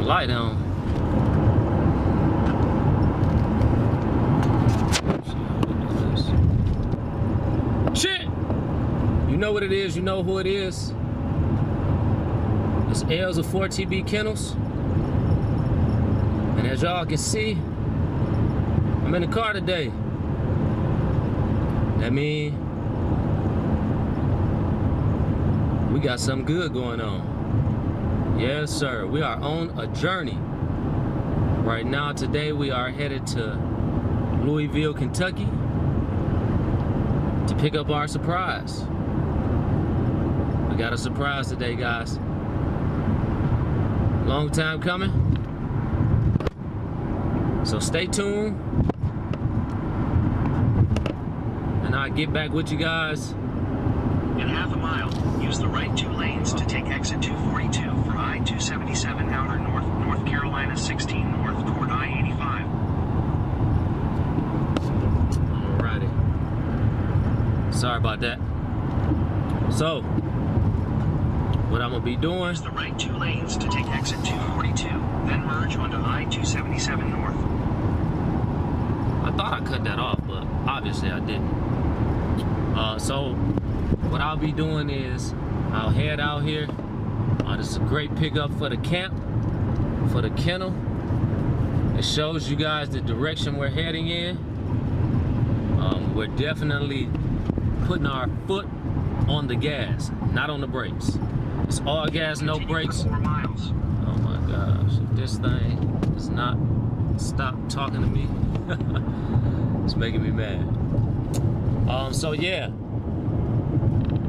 light on. Shit! You know what it is, you know who it is. It's L's of 4TB Kennels. And as y'all can see, I'm in the car today. That means we got something good going on. Yes, sir. We are on a journey. Right now, today, we are headed to Louisville, Kentucky to pick up our surprise. We got a surprise today, guys. Long time coming. So stay tuned. And I'll get back with you guys. In half a mile, use the right 2 lanes to take exit 242 for I-277 outer north, North Carolina 16 north toward I-85. Alrighty. Sorry about that. So, what I'm gonna be doing? Use the right 2 lanes to take exit 242, then merge onto I-277 north. I thought I cut that off, but obviously I didn't. So what I'll be doing is I'll head out here. This is a great pickup for the camp, for the kennel. It shows you guys the direction we're heading in. We're definitely putting our foot on the gas, not on the brakes. It's all gas, no brakes. 4 miles. Oh my gosh, if this thing does not stop talking to me, it's making me mad. So yeah,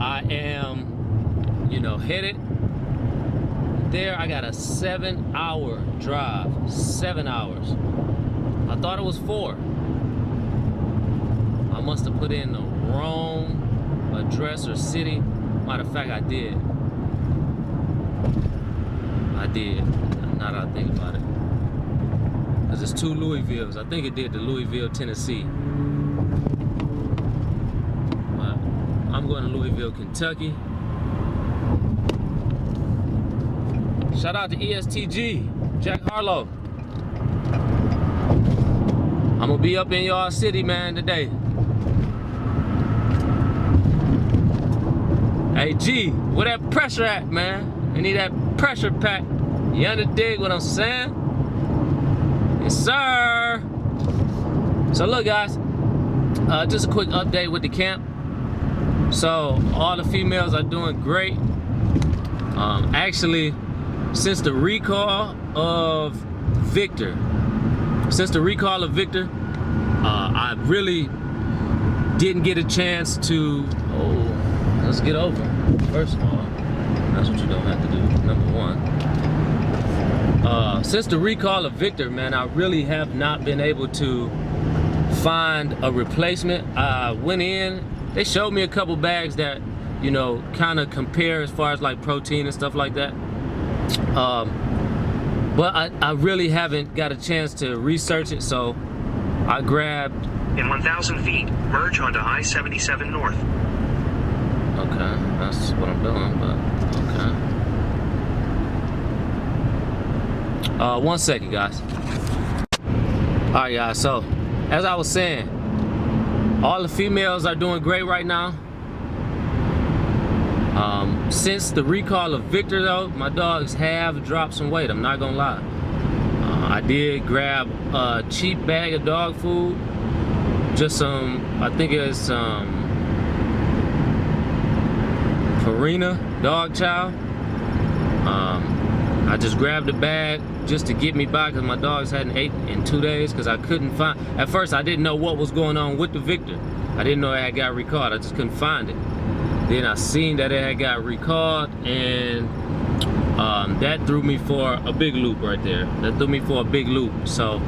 I am, headed there. I got a 7-hour drive, 7 hours. I thought it was 4. I must have put in the wrong address or city. Matter of fact, I did. Now that I think about it. Because it's 2 Louisvilles. I think it did to Louisville, Tennessee. But I'm going to Louisville, Kentucky. Shout out to ESTG, Jack Harlow. I'm going to be up in y'all city, man, today. Hey, G, where that pressure at, man? I need that pressure pack. You dig what I'm saying? Yes, sir. So look, guys, just a quick update with the camp. So all the females are doing great. Actually, since the recall of Victor, I really didn't get a chance to. Oh, let's get over. First of all, that's what you don't have to do. Number 1. Since the recall of Victor, man, I really have not been able to find a replacement. I went in, they showed me a couple bags that, kind of compare as far as like protein and stuff like that. But I really haven't got a chance to research it, so I grabbed. In 1,000 feet, merge onto I-77 north. Okay, that's what I'm doing, but okay. 1 second, guys. Alright, guys, so as I was saying, all the females are doing great right now. Since the recall of Victor, though, my dogs have dropped some weight, I'm not gonna lie. I did grab a cheap bag of dog food, just some, I think it's some Purina dog chow. I just grabbed a bag just to get me by because my dogs hadn't ate in 2 days because I couldn't find. At first, I didn't know what was going on with the Victor. I didn't know it had got recalled. I just couldn't find it. Then I seen that it had got recalled, and that threw me for a big loop right there. That threw me for a big loop. So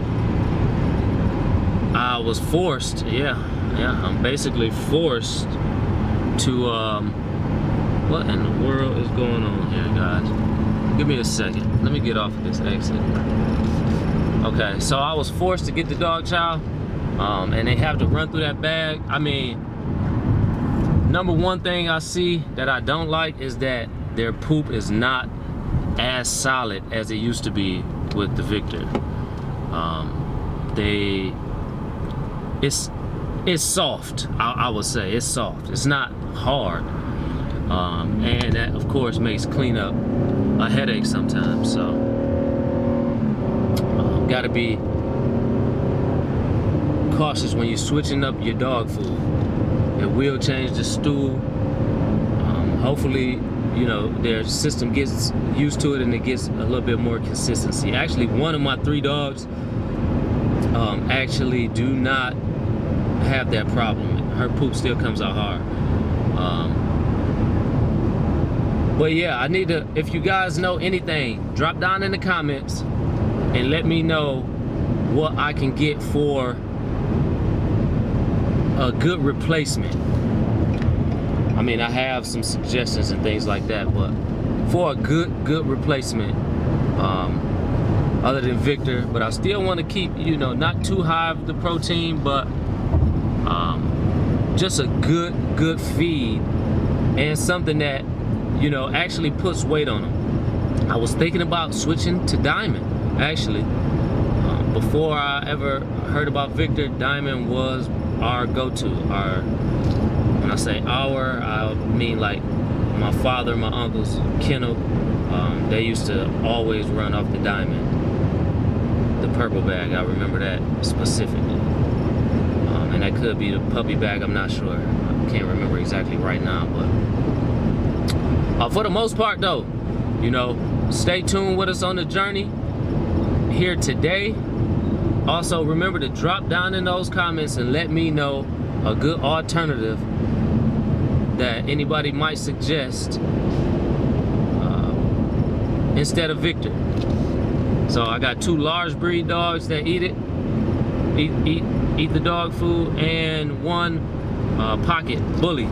I was forced. Yeah, I'm basically forced to. What in the world is going on here, guys? Give me a second. Let me get off of this exit. Okay, so I was forced to get the dog chow, and they have to run through that bag. I mean, number one thing I see that I don't like is that their poop is not as solid as it used to be with the Victor. It's soft. I would say it's soft. It's not hard, and that of course makes cleanup a headache sometimes. So gotta be cautious when you're switching up your dog food. It will change the stool. Hopefully, you know, their system gets used to it and it gets a little bit more consistency. Actually, one of my 3 dogs actually do not have that problem. Her poop still comes out hard. But yeah, I need to, if you guys know anything, drop down in the comments and let me know what I can get for a good replacement. I mean, I have some suggestions and things like that, but for a good replacement, other than Victor, but I still want to keep, you know, not too high of the protein, but just a good feed and something that, you know, actually puts weight on them. I was thinking about switching to Diamond, actually. Before I ever heard about Victor, Diamond was our go-to. When I say our, I mean like my father, my uncle's kennel. They used to always run off the Diamond, the purple bag. I remember that specifically, and that could be the puppy bag. I'm not sure. I can't remember exactly right now, but for the most part, though, you know, stay tuned with us on the journey here today. Also, remember to drop down in those comments and let me know a good alternative that anybody might suggest instead of Victor. So I got 2 large breed dogs that eat the dog food, and 1 pocket bully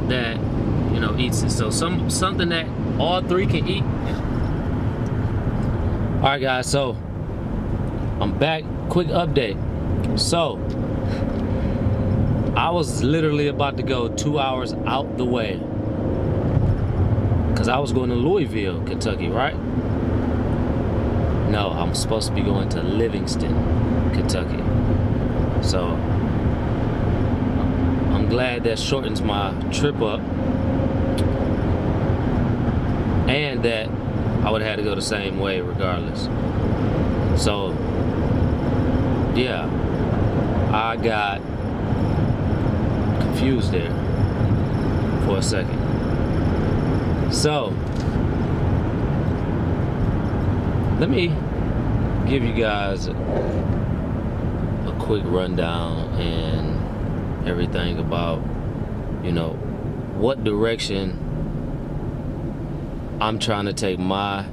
that, you know, eats it. So something that all 3 can eat. All right, guys. So I'm back. Quick update. So I was literally about to go 2 hours out the way because I was going to Louisville, Kentucky, right? No, I'm supposed to be going to Livingston, Kentucky. So I'm glad that shortens my trip up, and that I would have had to go the same way regardless. So yeah, I got confused there for a second. So let me give you guys a quick rundown and everything about, you know, what direction I'm trying to take my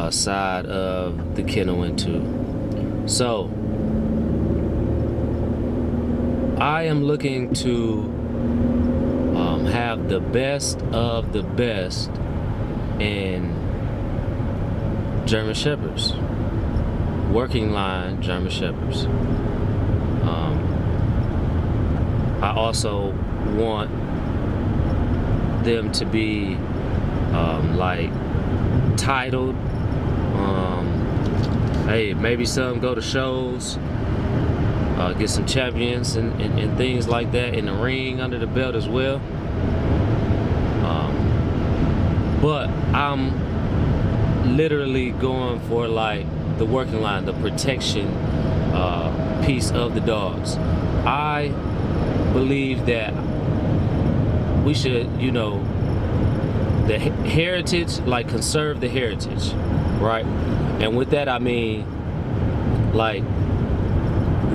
side of the kennel into. So I am looking to have the best of the best in German Shepherds, working line German Shepherds. I also want them to be like titled. Hey, maybe some go to shows, get some champions and things like that in the ring under the belt as well. But I'm literally going for like the working line, the protection piece of the dogs. I believe that we should, you know, the heritage, like conserve the heritage, right? And with that I mean like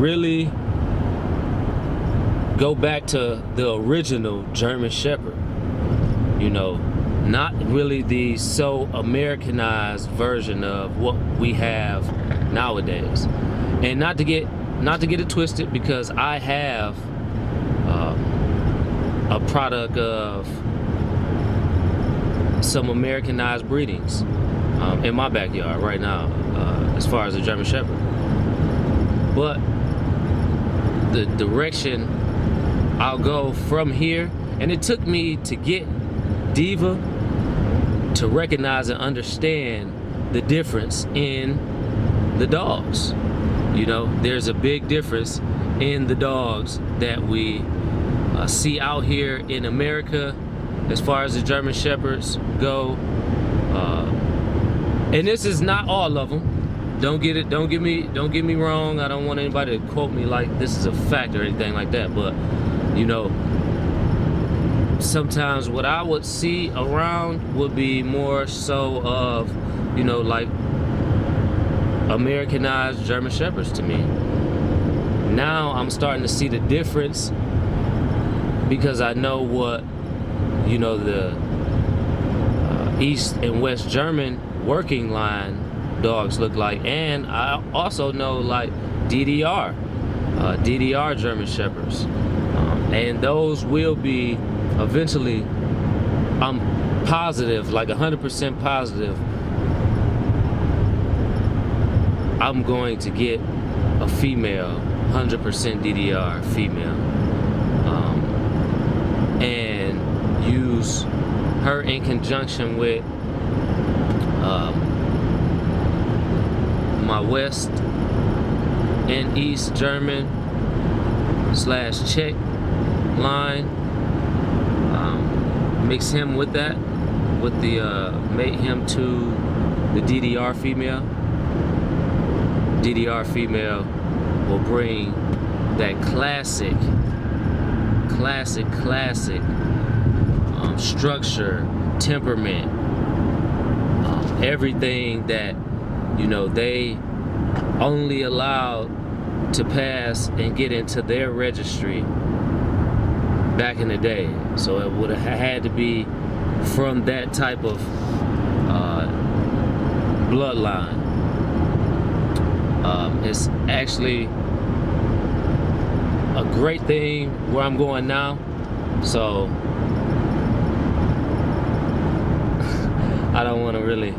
really go back to the original German Shepherd, you know, not really the so Americanized version of what we have nowadays. And not to get it twisted, because I have a product of some Americanized breedings in my backyard right now, as far as the German Shepherd. But the direction I'll go from here, and it took me to get Diva to recognize and understand the difference in the dogs. You know, there's a big difference in the dogs that we see out here in America as far as the German Shepherds go. And this is not all of them. Don't get me wrong. I don't want anybody to quote me like this is a fact or anything like that. But you know, sometimes what I would see around would be more so of, you know, like Americanized German Shepherds to me. Now I'm starting to see the difference because I know what, you know, the East and West German working line dogs look like, and I also know like DDR German Shepherds, and those will be eventually, I'm positive, like 100% positive, I'm going to get a female, 100% DDR female, and use her in conjunction with my West and East German / Czech line. Mix him with that, with the mate him to the DDR female. DDR female will bring that classic structure, temperament, everything that, you know, they only allowed to pass and get into their registry back in the day. So it would have had to be from that type of bloodline. It's actually a great thing where I'm going now. So I don't want to really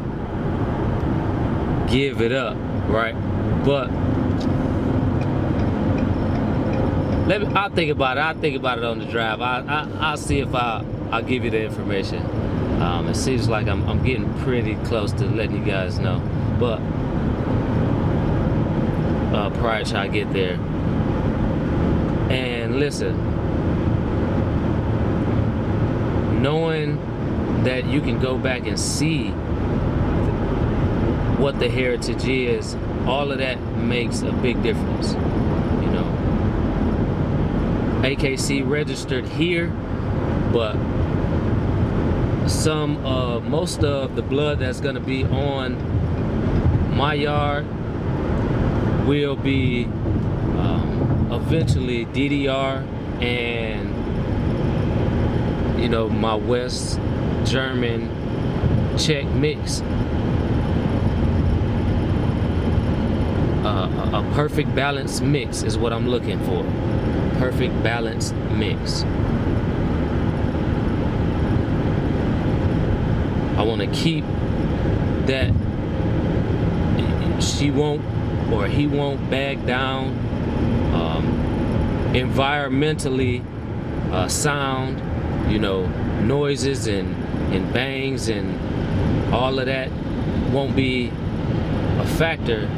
give it up, right? But I'll think about it. I'll think about it on the drive. I'll see if I'll give you the information. It seems like I'm getting pretty close to letting you guys know, but prior to I get there. And listen, knowing that you can go back and see what the heritage is, all of that makes a big difference. You know, AKC registered here, but most of the blood that's going to be on my yard will be eventually DDR and, you know, my West German Czech mix. A perfect balanced mix is what I'm looking for. Perfect balanced mix. I want to keep that she won't or he won't back down. Environmentally sound, you know, noises and bangs and all of that won't be a factor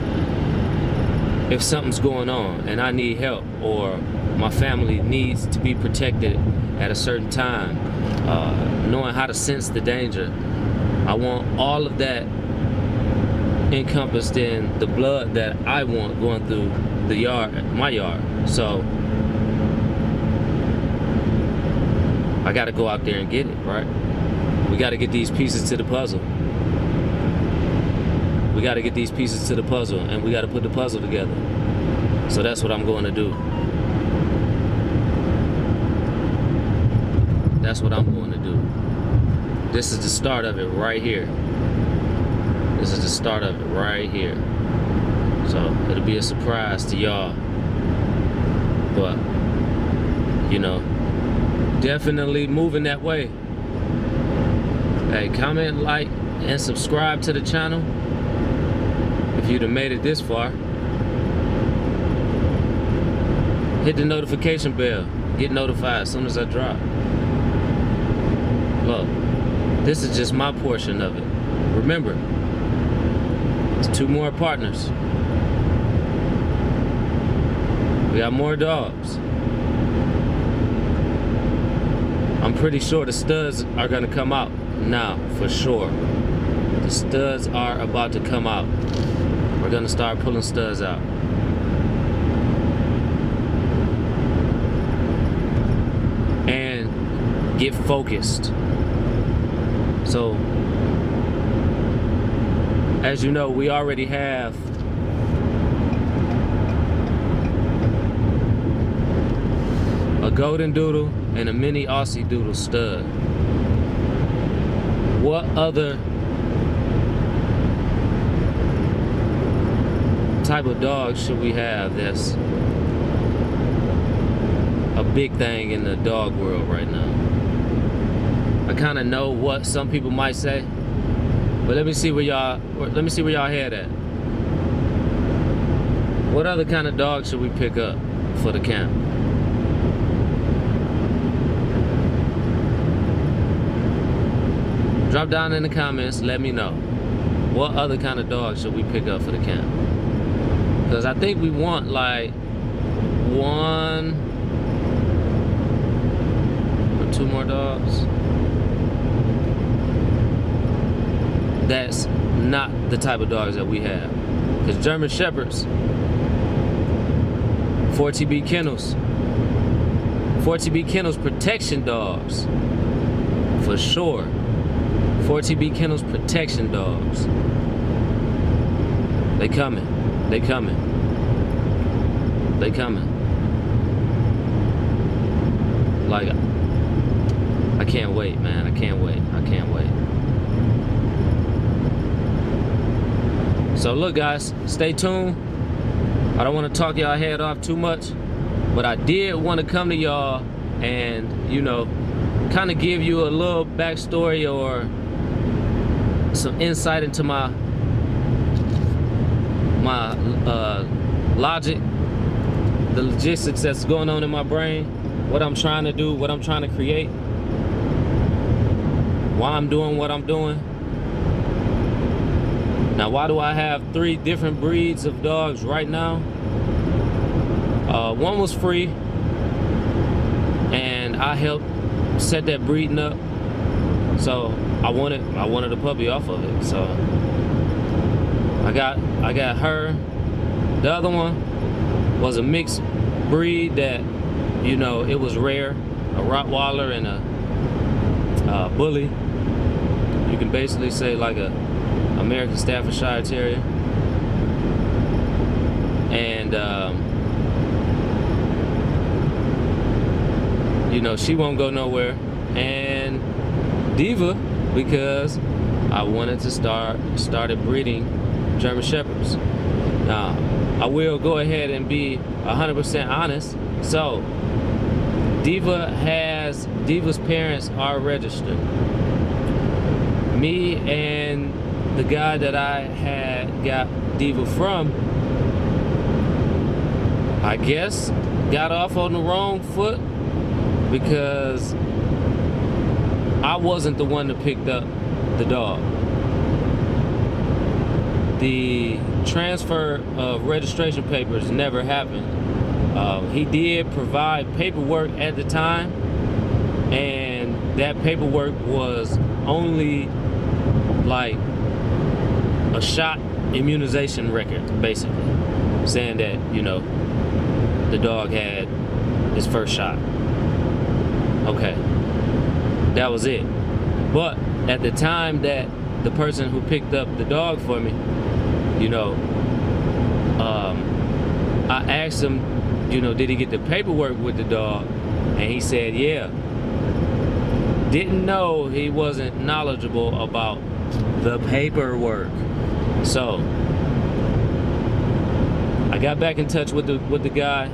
if something's going on and I need help or my family needs to be protected at a certain time. Knowing how to sense the danger. I want all of that encompassed in the blood that I want going through the yard, my yard. So I gotta go out there and get it, right? We gotta get these pieces to the puzzle. We gotta get these pieces to the puzzle and we gotta put the puzzle together. So that's what I'm going to do. That's what I'm going to do. This is the start of it right here. This is the start of it right here. So it'll be a surprise to y'all. But, you know, definitely moving that way. Hey, comment, like, and subscribe to the channel if you'd have made it this far. Hit the notification bell. Get notified as soon as I drop. Look, this is just my portion of it. Remember, It's 2 more partners. We got more dogs. I'm pretty sure the studs are gonna come out now, for sure. The studs are about to come out. We're gonna start pulling studs out. And get focused. So, as you know, we already have a golden doodle and a mini Aussie doodle stud. What other type of dog should we have that's a big thing in the dog world right now? I kind of know what some people might say, but let me see where y'all head at. What other kind of dog should we pick up for the camp? Drop down in the comments, let me know. What other kind of dog should we pick up for the camp? Because I think we want like 1 or 2 more dogs. That's not the type of dogs that we have. Because German Shepherds, 4TB Kennels, 4TB Kennels protection dogs, for sure. 4TB Kennels protection dogs. They coming. They coming. They coming. Like, I can't wait, man. I can't wait. I can't wait. So look, guys, stay tuned. I don't want to talk y'all head off too much, but I did want to come to y'all and, you know, kind of give you a little backstory or some insight into my logic, the logistics that's going on in my brain, what I'm trying to do, what I'm trying to create, why I'm doing what I'm doing. Now, why do I have 3 different breeds of dogs right now? One was free, and I helped set that breeding up. So I wanted a puppy off of it. So I got her. The other one was a mixed breed that, you know, it was rare, a Rottweiler and a bully. You can basically say like a American Staffordshire Terrier. And you know, she won't go nowhere. And Diva, because I wanted to started breeding German Shepherds. Now, I will go ahead and be 100% honest. So, Diva's parents are registered. Me and the guy that I had got Diva from, I guess, got off on the wrong foot because I wasn't the one that picked up the dog. The transfer of registration papers never happened. He did provide paperwork at the time, and that paperwork was only like a shot immunization record, basically, saying that, you know, the dog had his first shot. Okay, that was it. But at the time that the person who picked up the dog for me, you know, I asked him, you know, did he get the paperwork with the dog? And he said, yeah. Didn't know he wasn't knowledgeable about the paperwork. So I got back in touch with the guy,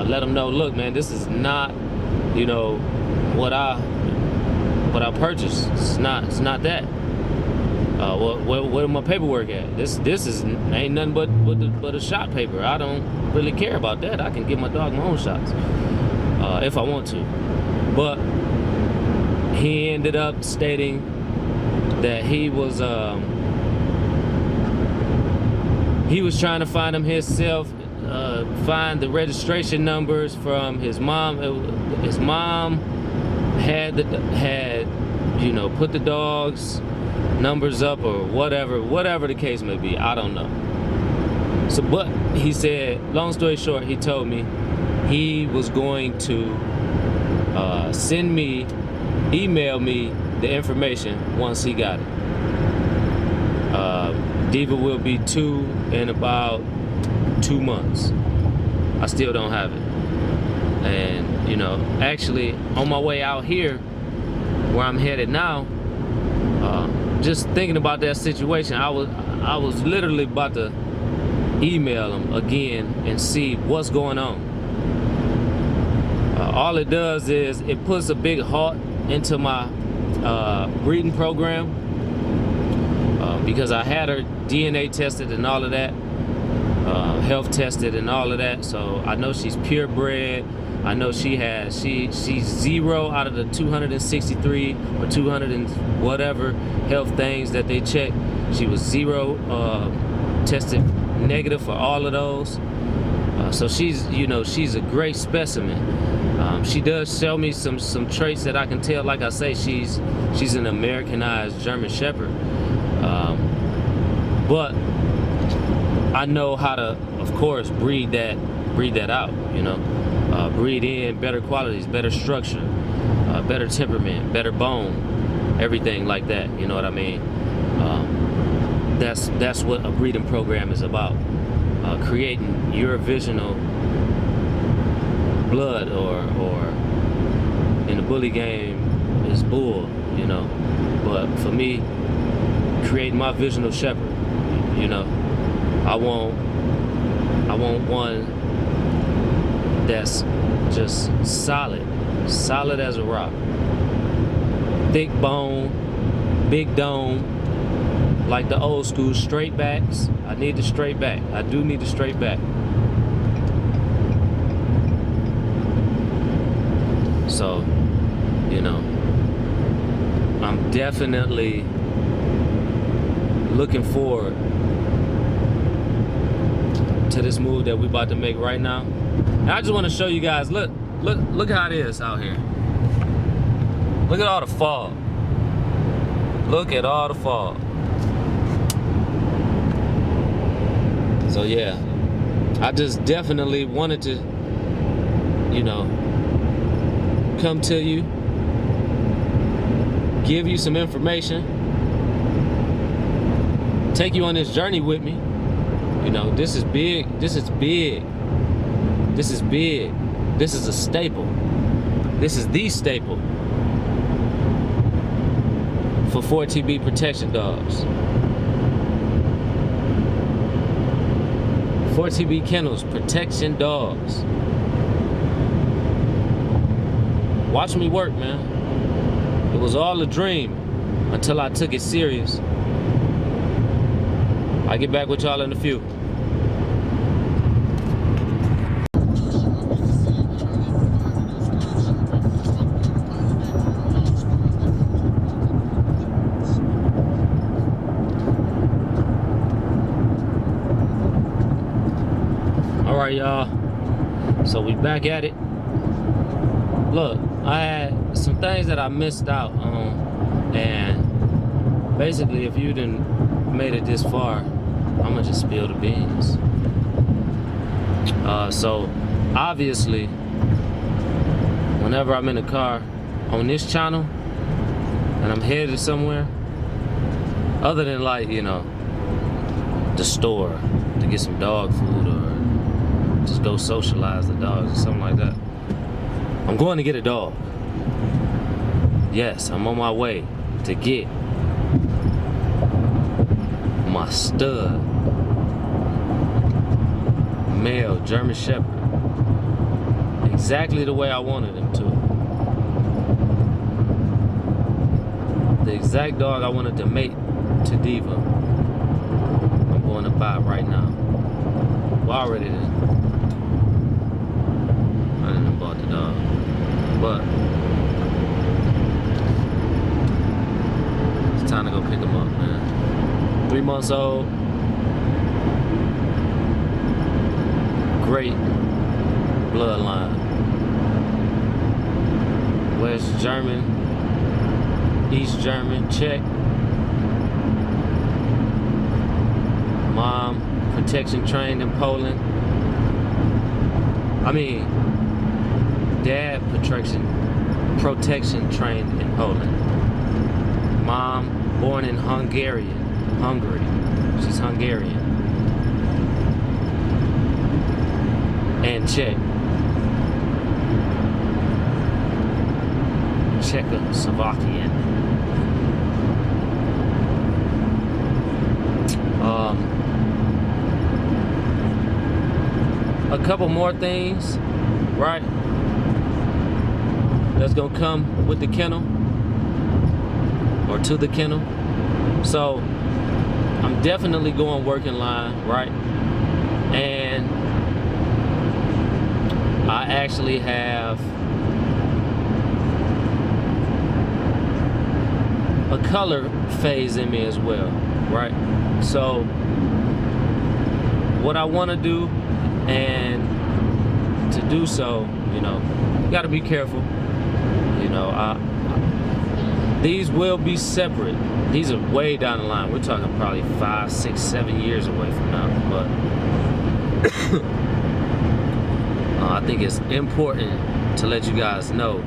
let him know, look, man, this is not, you know, what I purchased. It's not that. Where my paperwork at? This is ain't nothing but a shot paper. I don't really care about that. I can give my dog my own shots if I want to. But he ended up stating that he was he was trying to find him himself, find the registration numbers from his mom. His mom had you know, put the dogs numbers up or whatever the case may be. I don't know. So, but he said, long story short, he told me he was going to email me the information once he got it. Diva will be 2 in about 2 months. I still don't have it. And, you know, actually on my way out here, where I'm headed now, just thinking about that situation, I was literally about to email him again and see what's going on. All it does is it puts a big halt into my breeding program, because I had her DNA tested and all of that, health tested and all of that. So I know she's purebred. I know she's 0 out of the 263 or 200 and whatever health things that they check. She was 0, tested negative for all of those. So she's, you know, she's a great specimen. She does show me some traits that I can tell. Like I say, she's an Americanized German Shepherd. But I know how to, of course, breed that out, you know. Breed in better qualities, better structure, better temperament, better bone, everything like that, you know what I mean? That's what a breeding program is about. Creating your original blood, or in the bully game is bull, you know. But for me, creating my visional shepherd, you know, I want one that's just solid as a rock, thick bone, big dome, like the old school straight backs. I need the straight back. I do need the straight back. So, you know, I'm definitely looking forward to this move that we're about to make right now. And I just want to show you guys, look how it is out here. Look at all the fog. Look at all the fog. So yeah, I just definitely wanted to, you know, come to you, give you some information, take you on this journey with me. You know, this is big, this is big, this is big, this is a staple, this is the staple for 4TB protection dogs. 4TB Kennels protection dogs. Watch me work, man. It was all a dream until I took it serious. I'll get back with y'all in a few. All right, y'all. So we back at it. Look, I had some things that I missed out on, and basically, if you didn't made it this far, I'm gonna just spill the beans. So obviously, whenever I'm in the car on this channel and I'm headed somewhere, other than, like, you know, the store to get some dog food or just go socialize the dogs or something like that, I'm going to get a dog. Yes, I'm on my way to get my stud male German Shepherd, exactly the way I wanted him to. The exact dog I wanted to mate to Diva. I'm going to buy right now. Well, I already did. I didn't bought the dog, but it's time to go pick him up, man. 3 months old. great bloodline. West German, East German, Czech. Mom, protection trained in Poland. Dad, protection trained in Poland. Mom, born in Hungary. She's Hungarian. And Czech. Czechoslovakian. A couple more things, right? That's gonna come with the kennel or to the kennel. So I'm definitely going working line, right? And I actually have a color phase in me as well, right? So what I want to do, and to do so, you got to be careful. These will be separate. These are way down the line. We're talking probably 5, 6, 7 years away from now. But I think it's important to let you guys know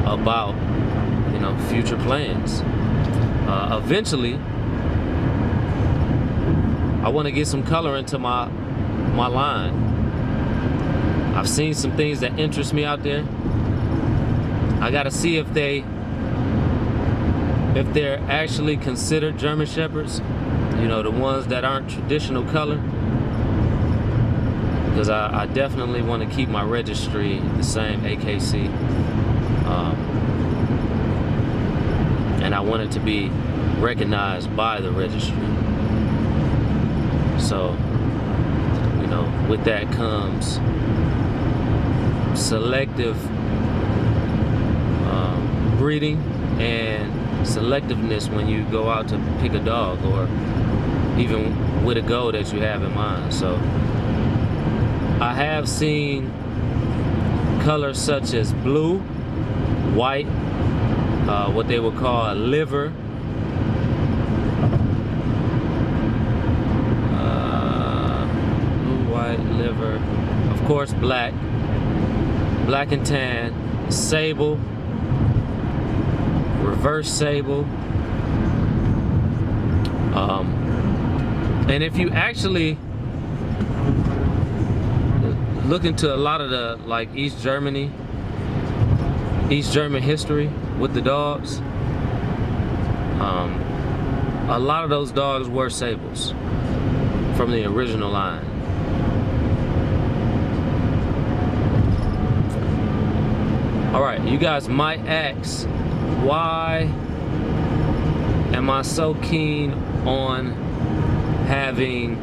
about, future plans. Eventually, I want to get some color into my line. I've seen some things that interest me out there. I gotta see if they're actually considered German Shepherds, the ones that aren't traditional color, because I definitely want to keep my registry the same, AKC, and I want it to be recognized by the registry. So with that comes selective breeding and selectiveness when you go out to pick a dog, or even with a goal that you have in mind. So I have seen colors such as blue, white, what they would call a liver, liver, of course black and tan, sable, reverse sable, and if you actually look into a lot of the East German history with the dogs, a lot of those dogs were sables from the original line. All right, you guys might ask, why am I so keen on having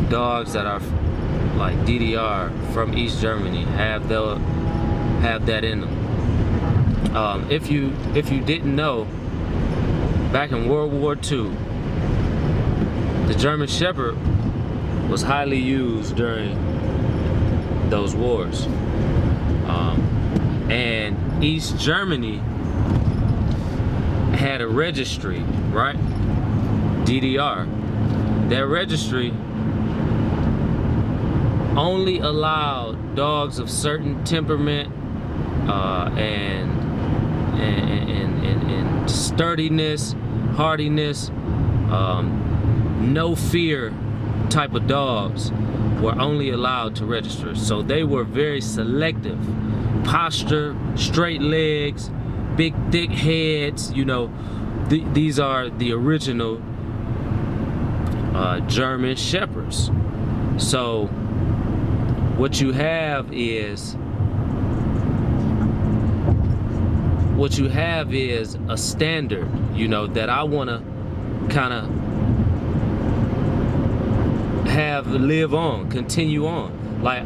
dogs that are like DDR from East Germany, have that in them? If you didn't know, back in World War II, the German Shepherd was highly used during those wars. And East Germany had a registry, right? DDR. That registry only allowed dogs of certain temperament and sturdiness, hardiness, no fear type of dogs were only allowed to register. So they were very selective. Posture, straight legs, big thick heads, these are the original German Shepherds. So what you have is a standard, that I want to kind of continue on. Like,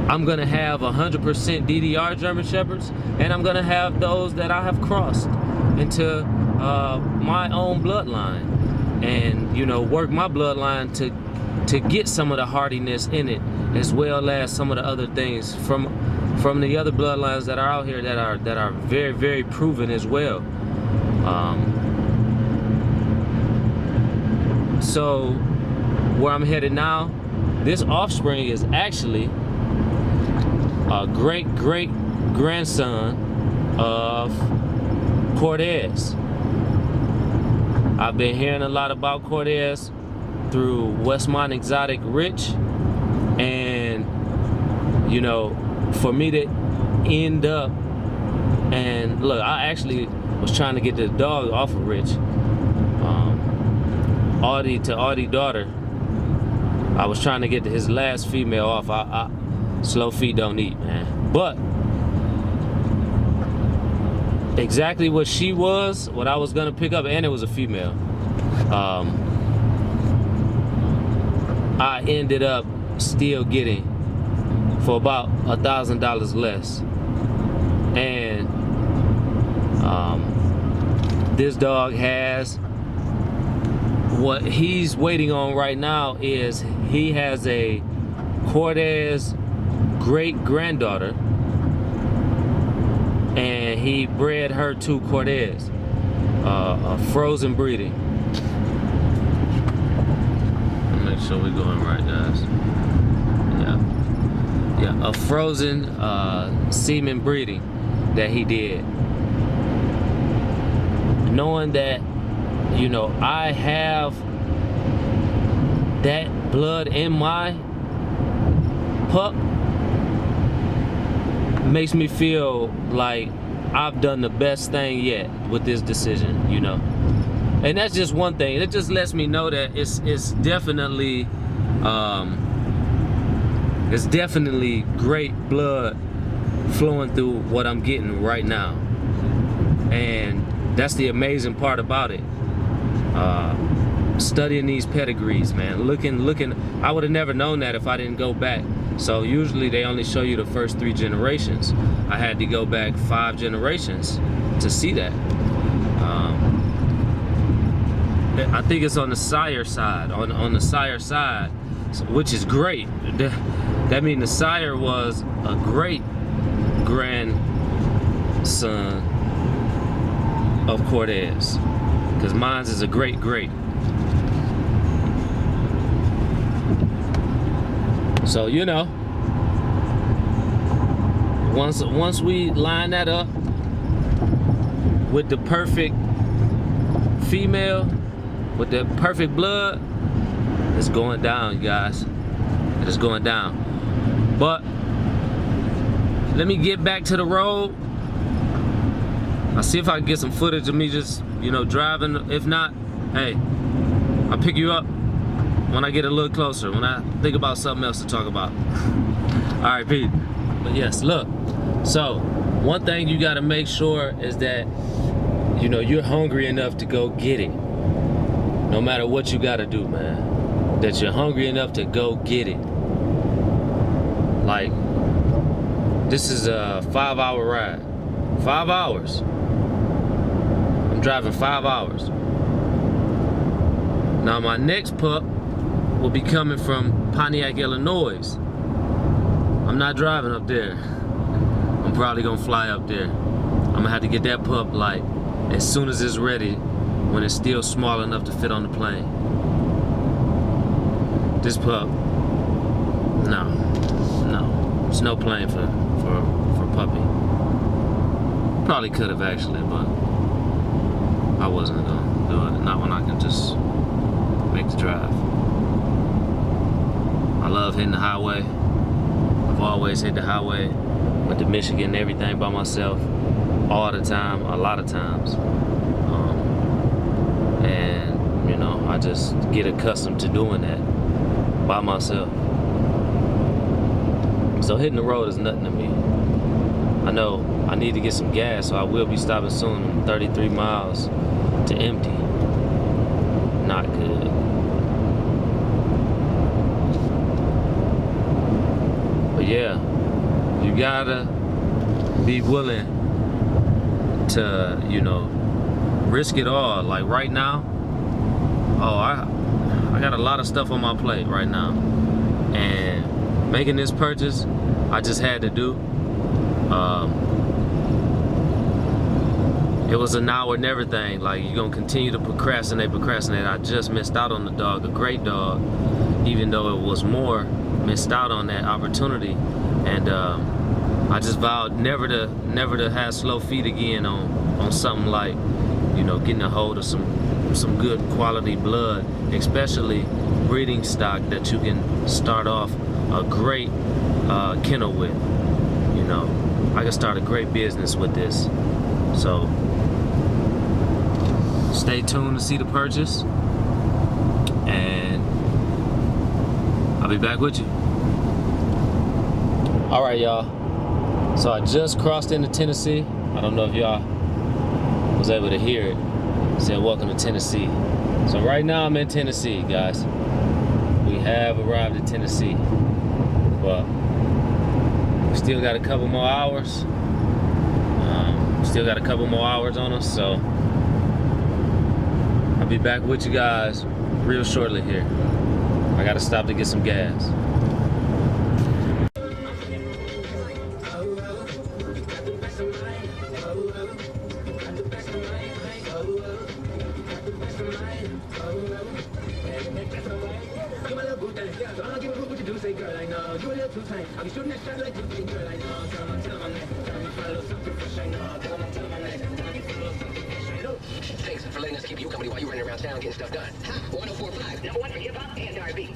I'm gonna have 100% DDR German Shepherds, and I'm gonna have those that I have crossed into my own bloodline, and you know, work my bloodline to get some of the hardiness in it, as well as some of the other things from the other bloodlines that are out here that are very, very proven as well. So where I'm headed now, this offspring is actually a great grandson of Cortez. I've been hearing a lot about Cortez through Westmont Exotic Rich, and you know, for me to end up, and look, I actually was trying to get the dog off of Rich. Audie daughter, I was trying to get his last female off. I slow feet don't eat, man. But exactly what she was, what I was gonna pick up, and it was a female. I ended up still getting for about $1,000 less, and this dog has, what he's waiting on right now is he has a Cortez great granddaughter, and he bred her to Cortez, a frozen breeding. Make sure we're going right, guys. Yeah, a frozen semen breeding that he did, knowing that, you know, I have that blood in my pup, makes me feel like I've done the best thing yet with this decision, you know. And that's just one thing. It just lets me know that it's definitely great blood flowing through what I'm getting right now. And that's the amazing part about it. Studying these pedigrees, man, looking, I would have never known that if I didn't go back. So usually they only show you the first 3 generations. I had to go back 5 generations to see that. I think it's on the sire side, on the sire side, which is great. That means the sire was a great grandson of Cortez, because mine is a great. So, you know, once we line that up with the perfect female, with the perfect blood, it's going down, you guys. It is going down. But let me get back to the road. I'll see if I can get some footage of me just, you know, driving. If not, hey, I'll pick you up when I get a little closer, when I think about something else to talk about. All right, Pete. But yes, look. So, one thing you gotta make sure is that, you know, you're hungry enough to go get it. No matter what you gotta do, man. That you're hungry enough to go get it. Like, this is a 5-hour ride. 5 hours. I'm driving 5 hours. Now my next pup will be coming from Pontiac, Illinois. I'm not driving up there. I'm probably gonna fly up there. I'm gonna have to get that pup like as soon as it's ready, when it's still small enough to fit on the plane. This pup, no, it's no plane for puppy. Probably could have actually, but I wasn't gonna do it. Not when I can just make the drive. I love hitting the highway. I've always hit the highway. Went to Michigan and everything by myself, all the time, a lot of times. And you know, I just get accustomed to doing that by myself. So hitting the road is nothing to me. I know I need to get some gas, so I will be stopping soon. 33 miles to empty. Not good. But yeah, you gotta be willing to, you know, risk it all. Like right now, oh, I got a lot of stuff on my plate right now, and making this purchase, I just had to do. It was a now or never thing. Like, you're gonna continue to procrastinate. I just missed out on the dog, a great dog, even though it was more, missed out on that opportunity. And I just vowed never to have slow feet again on something like, you know, getting a hold of some good quality blood, especially breeding stock that you can start off a great kennel with. You know, I can start a great business with this. So stay tuned to see the purchase, and I'll be back with you. All right, y'all. So I just crossed into Tennessee. I don't know if y'all was able to hear it. It said, welcome to Tennessee. So right now I'm in Tennessee, guys. We have arrived in Tennessee, but we still got a couple more hours. Still got a couple more hours on us, so I'll be back with you guys real shortly here. I gotta stop to get some gas. Thanks for letting us keep you company while you running around town getting stuff done. Ha! 104.5, number one for hip-hop and R&B.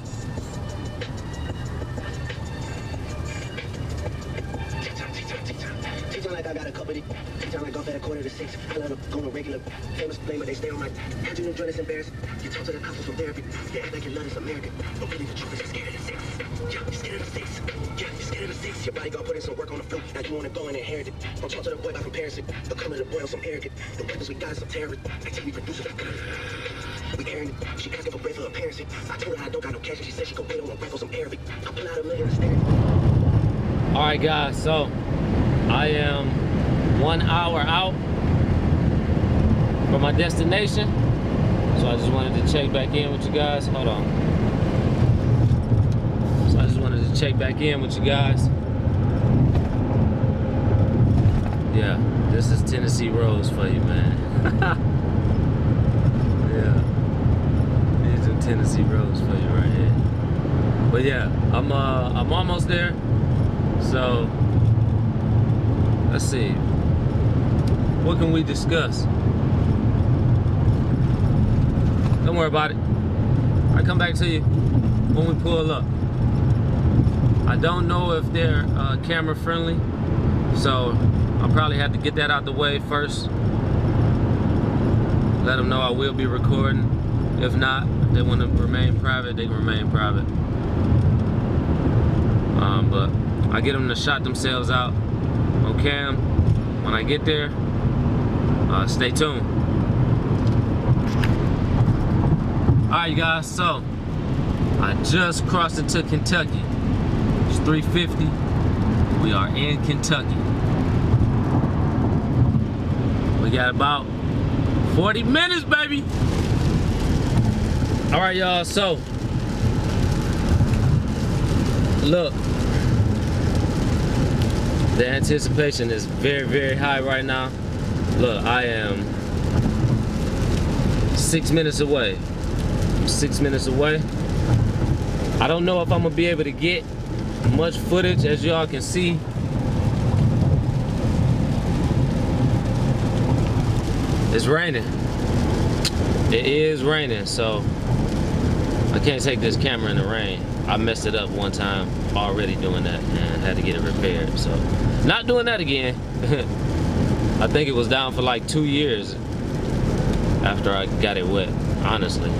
Teaching like I got a couple of teaching like off at 5:45. I let them go on regular. Famous flame, but they stay on my. Heard you enjoy this embarrassed. You talk to the couples from therapy. They act like you love this American. Don't believe the truth is you're scared of the sex. Yeah, you're scared of the sex. Yeah, you're scared of the sex. Your body got put in some work on the floor. Now you want to go and inherit it. Don't talk to the boy about comparison. Don't come to the boy on some arrogant. The weapons we got is some terrorists. Like TV producers. We airing it. She asking for bread for her parents. I told her I don't got no cash, and she said she could wait on a rifle some Arabic. I pull out $1 million and stare. All right, guys. So I am 1 hour out from my destination. So I just wanted to check back in with you guys. Hold on. So I just wanted to check back in with you guys. Yeah, this is Tennessee roads for you, man. Yeah, these are Tennessee roads for you right here. But yeah, I'm almost there. So let's see. What can we discuss? Don't worry about it. I'll come back to you when we pull up. I don't know if they're camera friendly, so I'll probably have to get that out the way first. Let them know I will be recording. If not, if they want to remain private, they can remain private. But I get them to shot themselves out on cam when I get there. Stay tuned. Alright, you guys, so I just crossed into Kentucky. It's 3:50. We are in Kentucky. We got about 40 minutes, baby. Alright, y'all, so look, the anticipation is very, very high right now. Look, I am 6 minutes away. I'm 6 minutes away. I don't know if I'm gonna be able to get much footage, as y'all can see. It's raining. It is raining, so I can't take this camera in the rain. I messed it up one time already doing that and had to get it repaired. So not doing that again. I think it was down for like 2 years after I got it wet, honestly.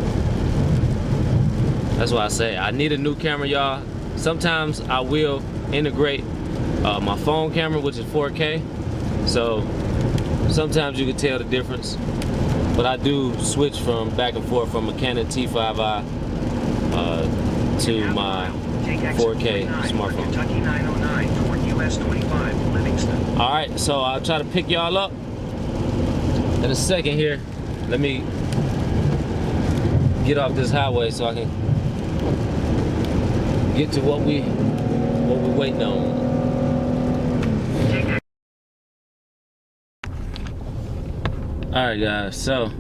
That's why I say I need a new camera, y'all. Sometimes I will integrate my phone camera, which is 4K. So sometimes you can tell the difference. But I do switch from back and forth from a Canon T5i to my 4K smartphone. Kentucky 909 toward US 25 Livingston. All right, so I'll try to pick y'all up in a second here. let me get off this highway so I can get to what we're waiting on. All right, guys. So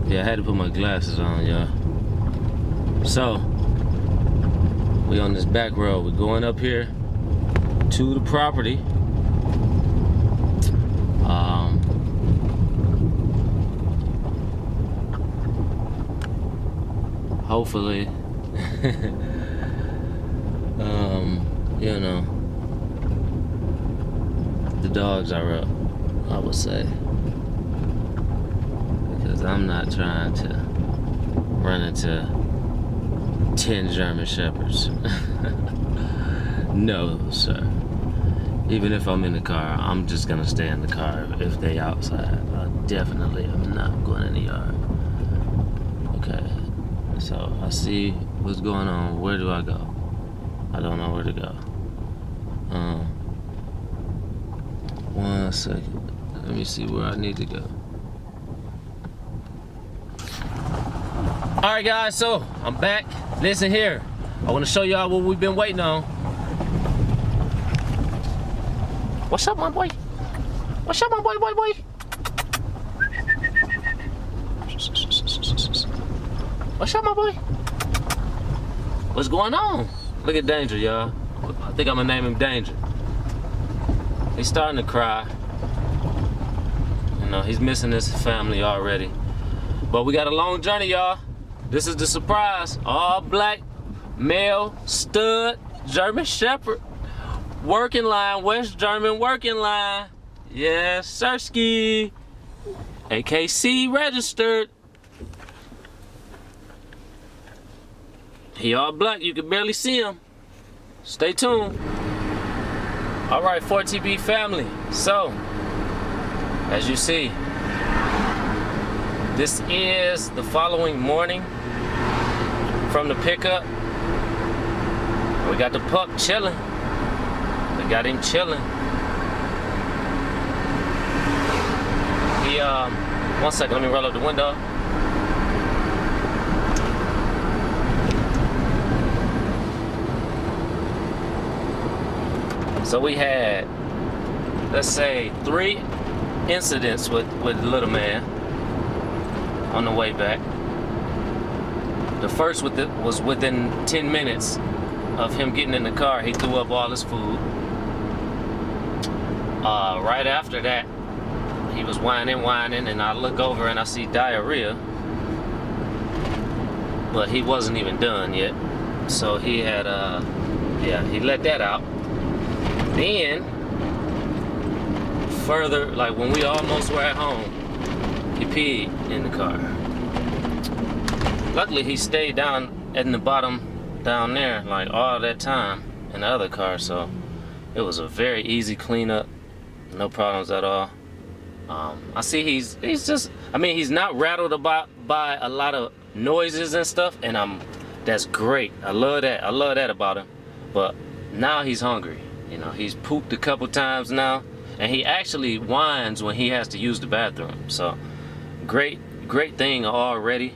yeah, I had to put my glasses on, y'all. So we on this back road. We're going up here to the property. Hopefully, you know, the dogs are up, I would say, because I'm not trying to run into 10 German Shepherds. No, sir. Even if I'm in the car, I'm just gonna stay in the car if they outside. I definitely am not going in the yard. Okay, so I see what's going on. Where do I go? I don't know where to go. 1 second. Let me see where I need to go. All right, guys, so I'm back. Listen here. I want to show y'all what we've been waiting on. What's up, my boy? What's up, my boy, boy? What's up, my boy? What's going on? Look at Danger, y'all. I think I'm gonna name him Danger. He's starting to cry. You know, he's missing his family already. But we got a long journey, y'all. This is the surprise. All black, male, stud, German Shepherd. Working line, West German working line. Yes, Sirski. AKC registered. He all black, you can barely see him. Stay tuned. All right, 4TB family. So, as you see, this is the following morning from the pickup. We got the pup chilling. We got him chilling. He, 1 second, let me roll up the window. So we had, let's say, 3 incidents with little man on the way back. The first was within 10 minutes of him getting in the car. He threw up all his food. Right after that, he was whining, and I look over and I see diarrhea. But he wasn't even done yet. So he had, he let that out. Then, further, like when we almost were at home, he peed in the car. Luckily, he stayed down in the bottom down there like all that time in the other car, so it was a very easy cleanup, no problems at all. I see he's just, I mean, he's not rattled about by a lot of noises and stuff, and that's great. I love that about him. But now he's hungry. You know, he's pooped a couple times now, and he actually whines when he has to use the bathroom. So, great thing already.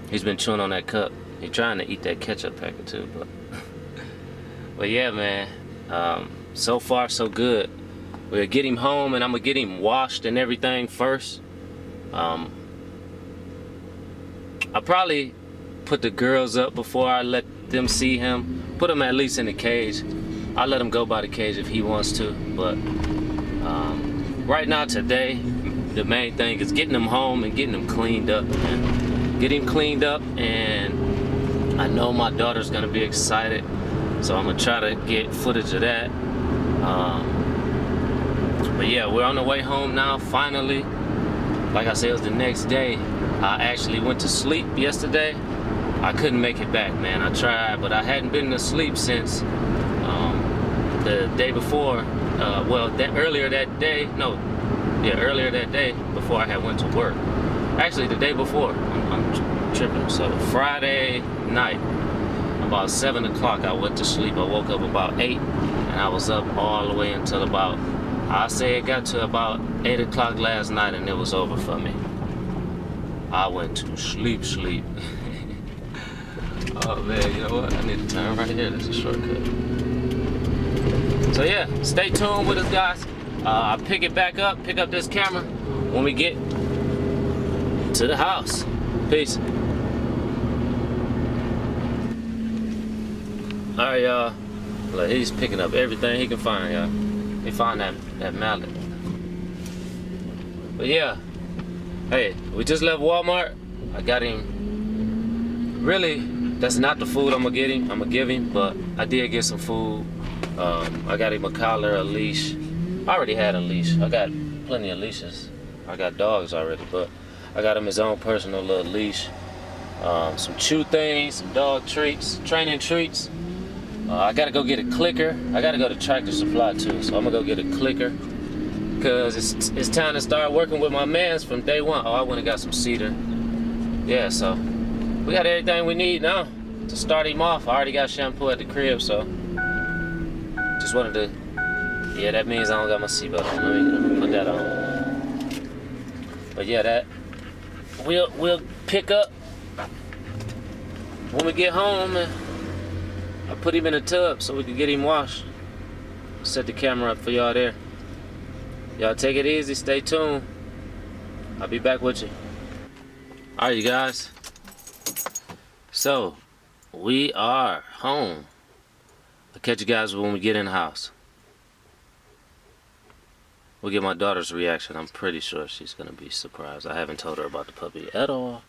He's been chewing on that cup. He's trying to eat that ketchup packet too, but yeah, man. So far so good. We'll get him home, and I'm gonna get him washed and everything first. I probably put the girls up before I let them see him. Put him at least in the cage. I'll let him go by the cage if he wants to, but right now, today, the main thing is getting him home and getting him cleaned up, man. Get him cleaned up, and I know my daughter's gonna be excited, so I'm gonna try to get footage of that. But yeah, we're on the way home now, finally. Like I said, it was the next day. I actually went to sleep yesterday. I couldn't make it back, man. I tried, but I hadn't been to sleep since the day before, earlier that day before I had went to work. Actually, the day before, I'm tripping. So Friday night, about 7 o'clock, I went to sleep. I woke up about 8, and I was up all the way until about, I I say it got to about 8 o'clock last night and it was over for me. I went to sleep. Oh man, you know what? I need to turn right here. That's a shortcut. So yeah, stay tuned with us, guys. I'll pick it back up, pick up this camera when we get to the house. Peace. Alright, y'all. Look, he's picking up everything he can find, y'all. He found that mallet. But yeah, hey, we just left Walmart. I got him. Really, that's not the food I'm gonna get him. I'm gonna give him, but I did get some food. I got him a collar, a leash. I already had a leash. I got plenty of leashes. I got dogs already, but I got him his own personal little leash. Some chew things, some dog treats, training treats. I gotta go get a clicker. I gotta go to Tractor Supply too, so I'm gonna go get a clicker. Cause it's time to start working with my mans from day one. Oh, I went and got some cedar. Yeah, so we got everything we need now to start him off. I already got shampoo at the crib, so just wanted to. Yeah, that means I don't got my seatbelt on. Let me put that on. But yeah, that we'll pick up when we get home. And I put him in a tub so we can get him washed. Set the camera up for y'all there. Y'all take it easy, stay tuned. I'll be back with you. Alright, you guys. So, we are home. I'll catch you guys when we get in the house. We'll get my daughter's reaction. I'm pretty sure she's gonna be surprised. I haven't told her about the puppy at all.